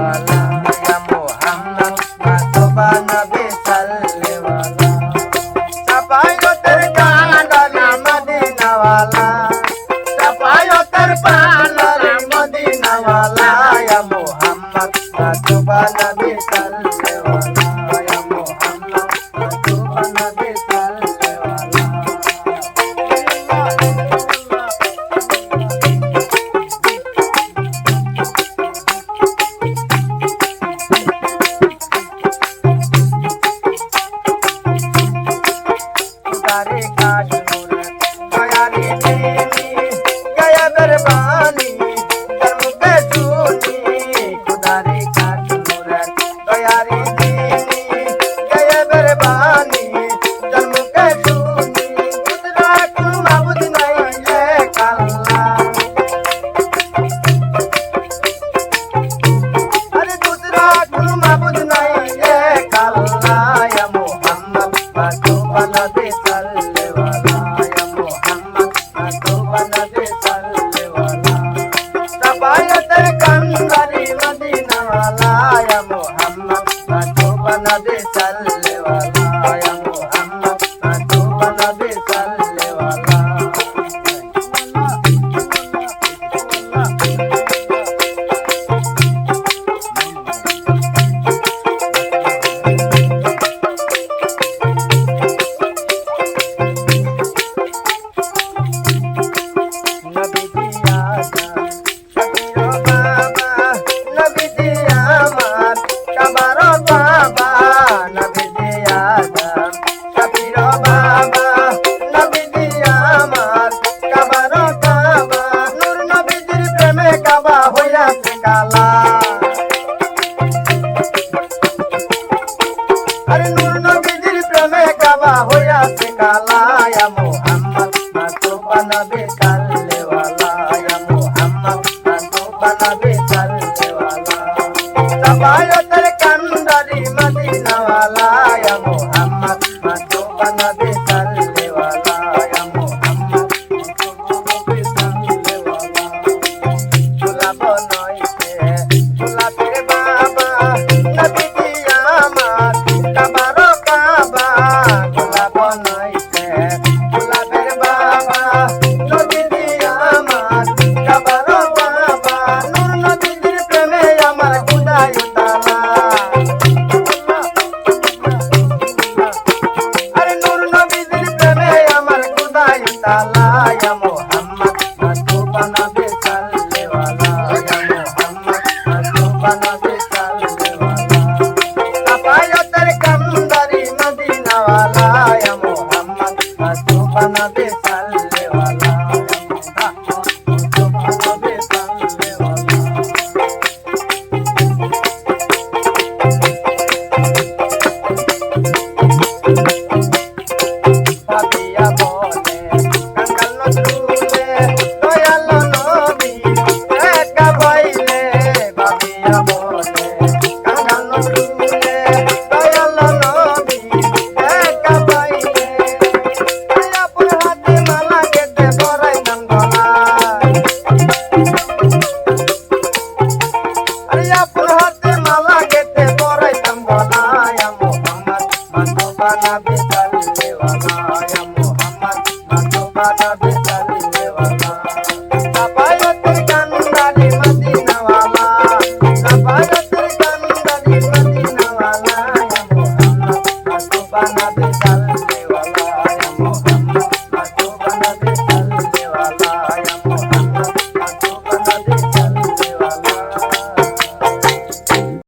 वाला या मोहम्मद मस्तफा नबी सल्ले वाला सफायो तेरे कांडला मदीना वाला सफायो तेरे पानरे मदीना वाला या मोहम्मद मस्तफा नबी सल्ले वाला या मोहम्मद मस्तफा नबी सल्ले वाला तारे काश नूर गयारी देनी गया दरबानी कर्म पे चूनी खुदारे काश नूर गयारी देनी गया दरबानी कर्म पे चूनी खुदा को माबूद नहीं है कल्ला अरे दूसरा को माबूद नहीं है कल्ला या मोहम्मद मस्तफा नबी सल्ले वाला या मोहम्मद मस्तफा नबी सल्ले वाला सफाया तेरे कंदरी मदीना वाला या मोहम्मद मस्तफा नबी सल्ले वाला या मोहम्मद मस्तफा नबी सल्ले वाला नबी दिया शबीरो बाबा नबी दिया मार कबारो बाबा नबी दिया शबीरो बाबा नबी दिया मार कबारो बाबा नूर नबी दिल प्रेमे काबा होया से काला अरे नूर नबी दिल प्रेमे काबा होया से काला या मोहम्मद मस्तफा नबी सल्ले वाला या मोहम्मद मस्तफा नबी सल्ले वाला सफाया तेरे कंदरी मदीना वाला या मोहम्मद मस्तफा नबी सल्ले वाला या मोहम्मद मस्तफा नबी सल्ले वाला गुलाब नइते गुलाबेर बाबा नबी दिया मार कबारो काबा गुलाब नइते गुलाबेर बाबा नबी दिया मार कबारो बाबा नूर नबी दिल प्रेमे আমার খুদাই তাআলা আরে নূর নবী দিল প্রেমে আমার খুদাই তাআলা ইয়া মোহাম্মদ মস্তফা নবী সাল্লে ওয়ালা ইয়া মোহাম্মদ মস্তফা নবী সাল্লে ওয়ালা সাফায়াতের কামদারি মদিনা ওয়ালা ইয়া মোহাম্মদ মস্তফা নবী সাল্লে ওয়ালা ইয়া মোহাম্মদ মস্তফা নবী সাল্লে ওয়ালা ভাবিয়া বলে কাঙ্গাল নজরুলে দয়াল নবী একা পাইলে ভাবিয়া বলে কাঙ্গাল নজরুলে দয়াল নবী একা পাইলে আপন হাতে মালা গেতে পরাইতাম গলায় আরে আপন হাতে মালা গেতে পরাইতাম গলায় মোহাম্মদ মস্তফা নবী